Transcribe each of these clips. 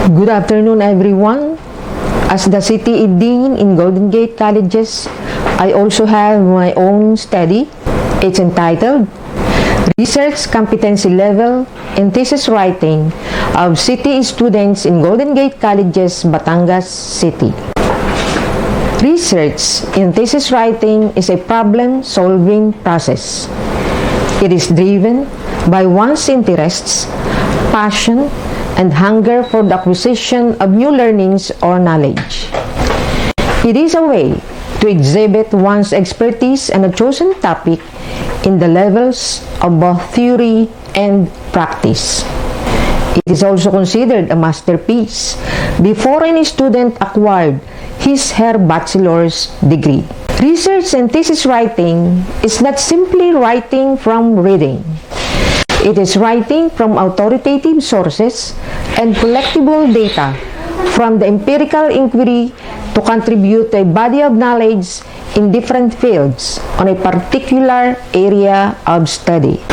Good afternoon, everyone. As the city dean in Golden Gate Colleges, I also have my own study. It's entitled Research Competency Level in Thesis Writing of City Students in Golden Gate Colleges, Batangas City. Research in thesis writing is a problem-solving process. It is driven by one's interests, passion, and hunger for the acquisition of new learnings or knowledge. It is a way to exhibit one's expertise on a chosen topic in the levels of both theory and practice. It is also considered a masterpiece before any student acquired his/her bachelor's degree. Research and thesis writing is not simply writing from reading. It is writing from authoritative sources and collectible data from the empirical inquiry to contribute to a body of knowledge in different fields on a particular area of study.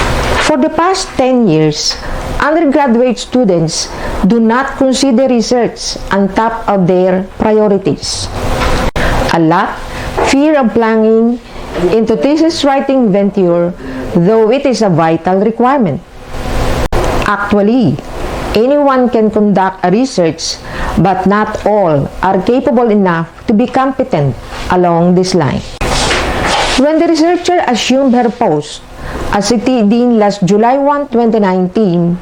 For the past 10 years, undergraduate students do not consider research on top of their priorities. A lack, fear of plunging into thesis writing venture, though it is a vital requirement. Actually, anyone can conduct a research, but not all are capable enough to be competent along this line. When the researcher assumed her post as city dean last July 1, 2019,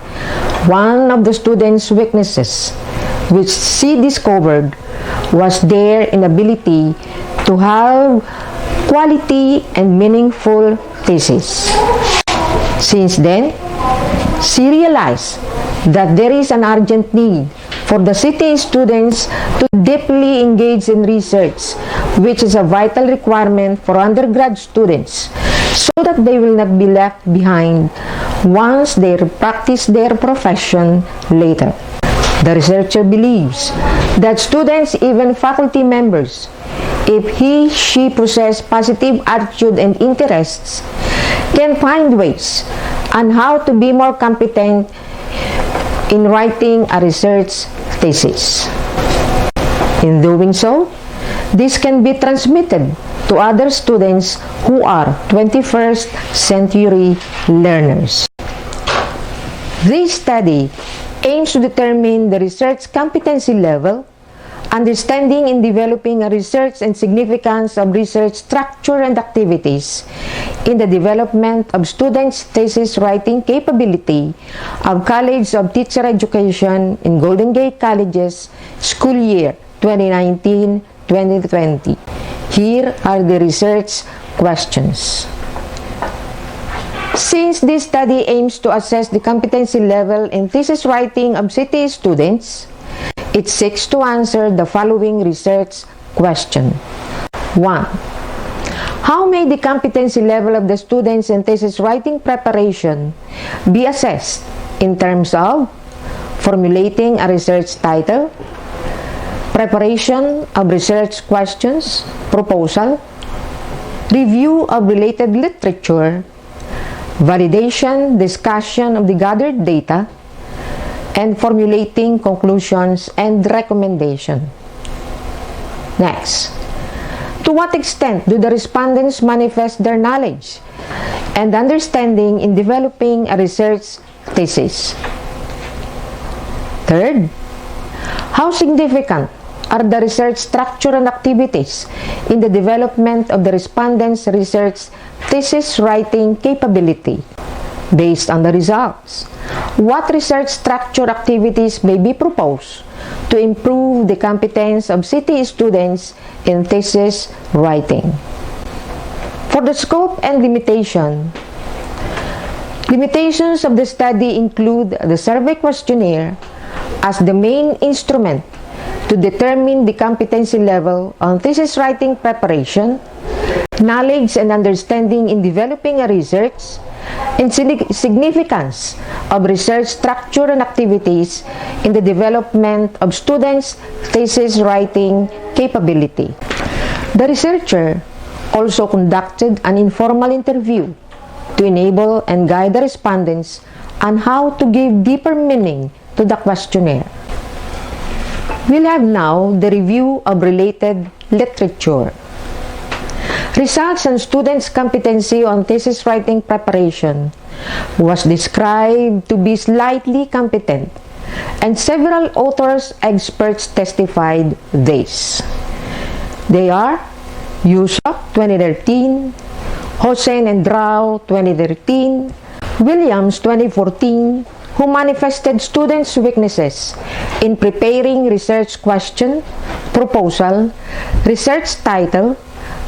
one of the students' weaknesses, which she discovered, was their inability to have quality and meaningful thesis. Since then, she realized that there is an urgent need for the city students to deeply engage in research, which is a vital requirement for undergrad students, so that they will not be left behind once they practice their profession later. The researcher believes that students, even faculty members, if she possess positive attitude and interests, can find ways on how to be more competent in writing a research thesis. In doing so, this can be transmitted to other students who are 21st century learners. This study aims to determine the research competency level, understanding in developing a research and significance of research structure and activities in the development of students' thesis writing capability of College of Teacher Education in Golden Gate Colleges school year 2019-2020. Here are the research questions. Since this study aims to assess the competency level in thesis writing of city students, it seeks to answer the following research question. 1. How may the competency level of the students in thesis writing preparation be assessed in terms of formulating a research title, preparation of research questions, proposal, review of related literature, validation, discussion of the gathered data, and formulating conclusions and recommendation. Next, to what extent do the respondents manifest their knowledge and understanding in developing a research thesis? Third, how significant are the research structure and activities in the development of the respondents' research thesis writing capability? Based on the results, what research structure activities may be proposed to improve the competence of city students in thesis writing? For the scope and limitations of the study include the survey questionnaire as the main instrument to determine the competency level on thesis writing preparation, knowledge and understanding in developing a research, and significance of research structure and activities in the development of students' thesis writing capability. The researcher also conducted an informal interview to enable and guide the respondents on how to give deeper meaning to the questionnaire. We'll have now the review of related literature. Results and students' competency on thesis writing preparation was described to be slightly competent, and several authors experts testified this. They are Yusuf 2013, Hossein and Drao 2013, Williams 2014, who manifested students' weaknesses in preparing research question, proposal, research title,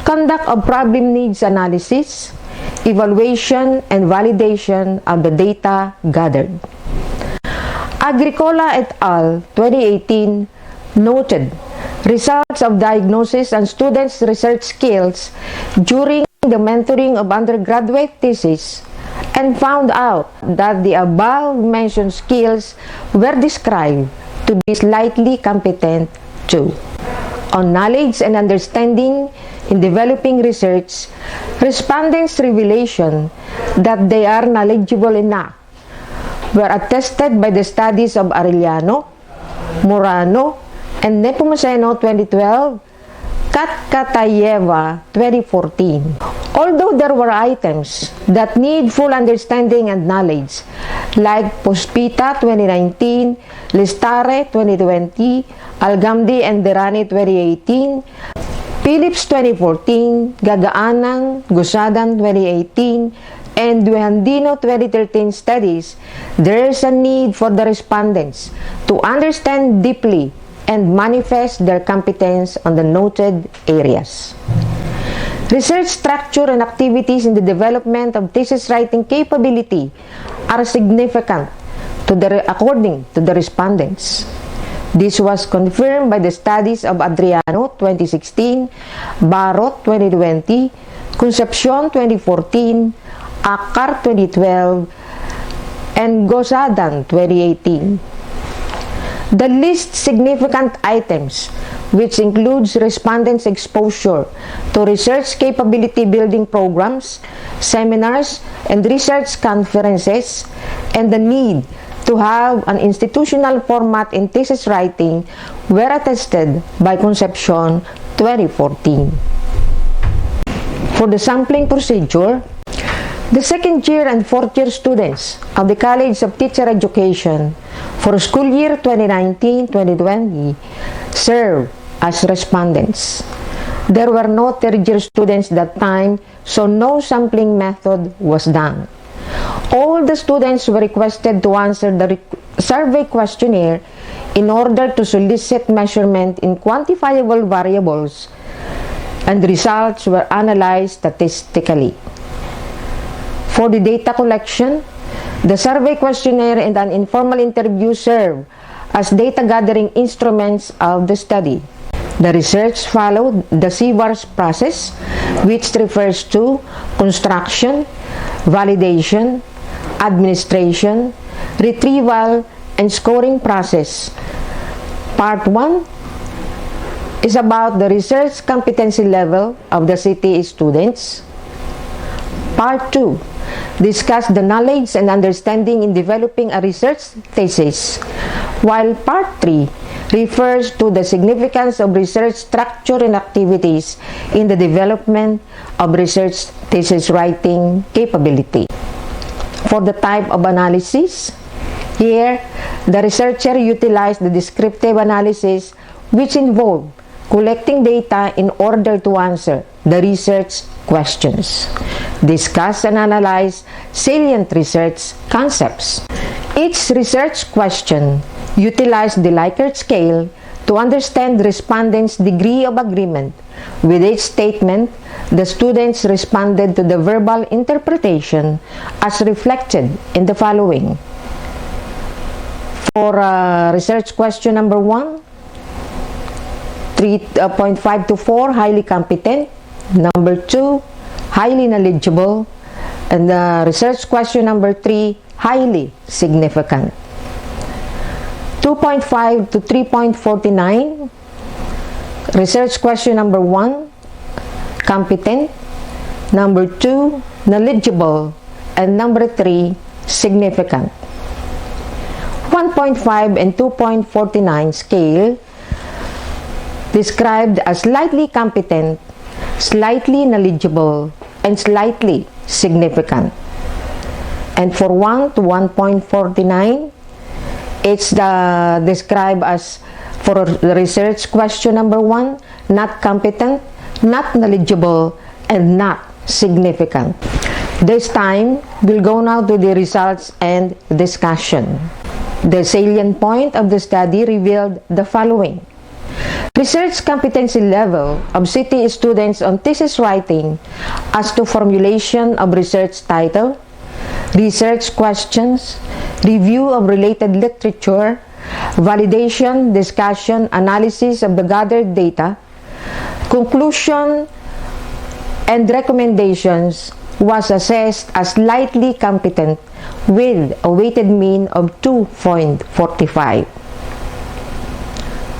conduct of problem needs analysis, evaluation and validation of the data gathered. Agricola et al. 2018 noted results of diagnosis and students' research skills during the mentoring of undergraduate thesis and found out that the above-mentioned skills were described to be slightly competent too. On knowledge and understanding in developing research, respondents' revelation that they are knowledgeable enough were attested by the studies of Arellano, Morano, and Nepomuceno 2012, Katkatayeva 2014. Although there were items that need full understanding and knowledge, like Pospita 2019, Listare 2020, Algamdi and Derani 2018, Phillips 2014, Gagaanan, Gosadan 2018, and Duhandino 2013 studies, there is a need for the respondents to understand deeply and manifest their competence on the noted areas. Research structure and activities in the development of thesis writing capability are significant according to the respondents. This was confirmed by the studies of Adriano 2016, Barot 2020, Concepcion 2014, Akar 2012, and Gosadan 2018. The least significant items, which includes respondents' exposure to research capability building programs, seminars, and research conferences, and the need to have an institutional format in thesis writing, were attested by Concepcion 2014. For the sampling procedure, the second year and fourth year students of the College of Teacher Education for school year 2019-2020 serve as respondents. There were no third year students that time, so no sampling method was done. All the students were requested to answer the survey questionnaire in order to solicit measurement in quantifiable variables, and the results were analyzed statistically. For the data collection, the survey questionnaire and an informal interview serve as data gathering instruments of the study. The research followed the CVARS process, which refers to construction, validation, administration, retrieval, and scoring process. Part 1 is about the research competency level of the CTE students. Part 2 discuss the knowledge and understanding in developing a research thesis, while Part 3 refers to the significance of research structure and activities in the development of research thesis writing capability. For the type of analysis, here, the researcher utilized the descriptive analysis, which involved collecting data in order to answer the research questions, discuss and analyze salient research concepts. Each research question utilized the Likert scale to understand the respondents' degree of agreement. With each statement, the students responded to the verbal interpretation as reflected in the following. For research question number 1, 3.5 to 4, highly competent. Number 2, highly knowledgeable. And research question number 3, highly significant. 2.5 to 3.49, research question number 1, competent. Number 2, knowledgeable. And number 3, significant. 1.5 and 2.49 scale described as slightly competent, slightly knowledgeable, and slightly significant. And for 1 to 1.49, it's described as, for the research question number 1, not competent, not knowledgeable, and not significant. This time, we'll go now to the results and discussion. The salient point of the study revealed the following. Research competency level of CTE students on thesis writing as to formulation of research title, research questions, review of related literature, validation, discussion, analysis of the gathered data, conclusion, and recommendations was assessed as slightly competent with a weighted mean of 2.45.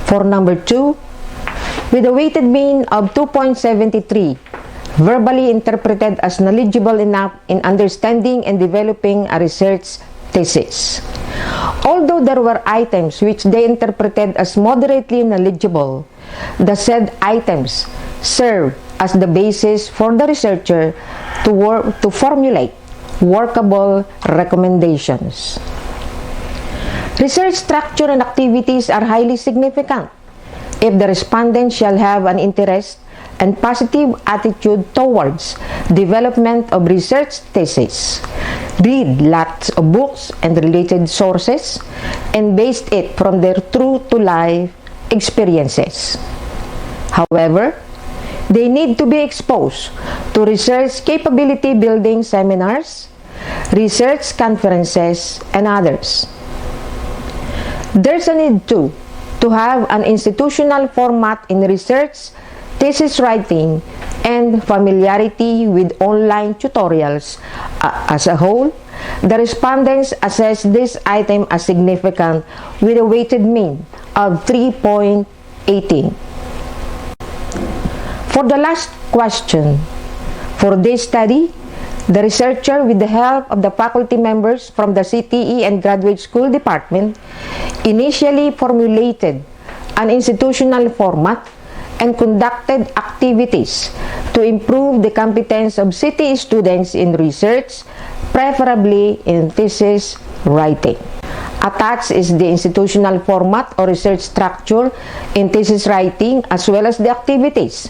For number 2, with a weighted mean of 2.73, verbally interpreted as knowledgeable enough in understanding and developing a research thesis. Although there were items which they interpreted as moderately knowledgeable, the said items serve as the basis for the researcher to formulate workable recommendations. Research structure and activities are highly significant if the respondent shall have an interest and positive attitude towards development of research thesis, read lots of books and related sources, and based it from their true-to-life experiences. However, they need to be exposed to research capability building seminars, research conferences, and others. There's a need to have an institutional format in research, thesis writing, and familiarity with online tutorials. As a whole, the respondents assess this item as significant with a weighted mean of 3.18. For the last question, for this study, the researcher, with the help of the faculty members from the CTE and Graduate School Department, initially formulated an institutional format and conducted activities to improve the competence of CTE students in research, preferably in thesis writing. Attached is the institutional format or research structure in thesis writing, as well as the activities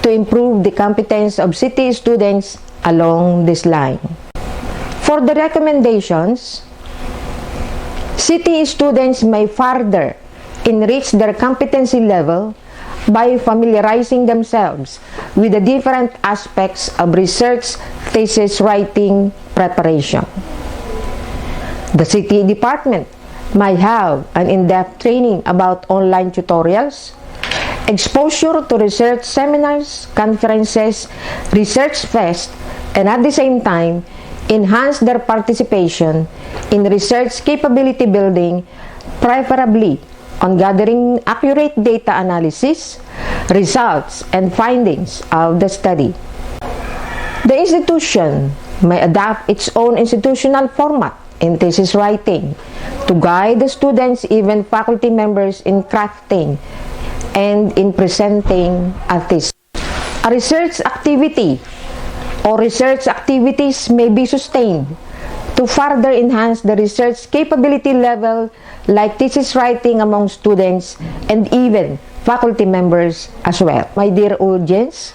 to improve the competence of CTE students along this line. For the recommendations, CTE students may further enrich their competency level by familiarizing themselves with the different aspects of research thesis writing preparation. The CTE department might have an in-depth training about online tutorials, exposure to research seminars, conferences, research fest, and at the same time, enhance their participation in research capability building, preferably on gathering accurate data analysis, results, and findings of the study. The institution may adopt its own institutional format in thesis writing to guide the students, even faculty members, in crafting and in presenting a thesis. A research activity or research activities may be sustained to further enhance the research capability level, like thesis writing among students and even faculty members as well. My dear audience,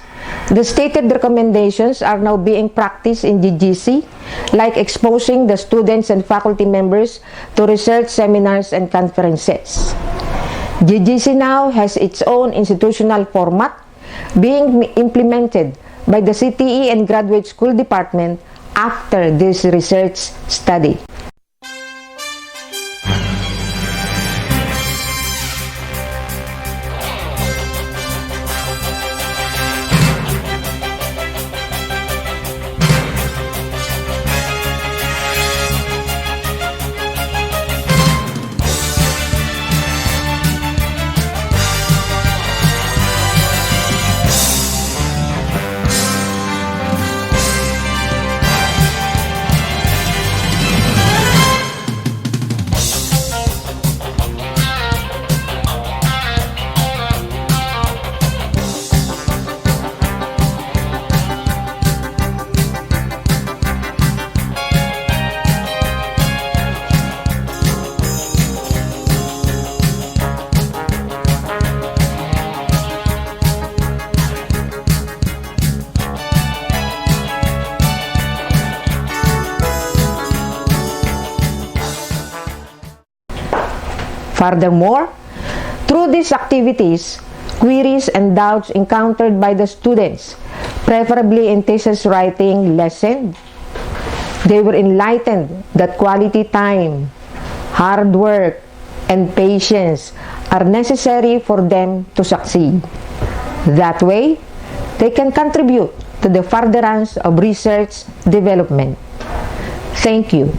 the stated recommendations are now being practiced in GGC, like exposing the students and faculty members to research seminars and conferences. GGC now has its own institutional format being implemented by the CTE and Graduate School Department after this research study. Furthermore, through these activities, queries and doubts encountered by the students, preferably in thesis writing, lessened. They were enlightened that quality time, hard work, and patience are necessary for them to succeed. That way, they can contribute to the furtherance of research development. Thank you.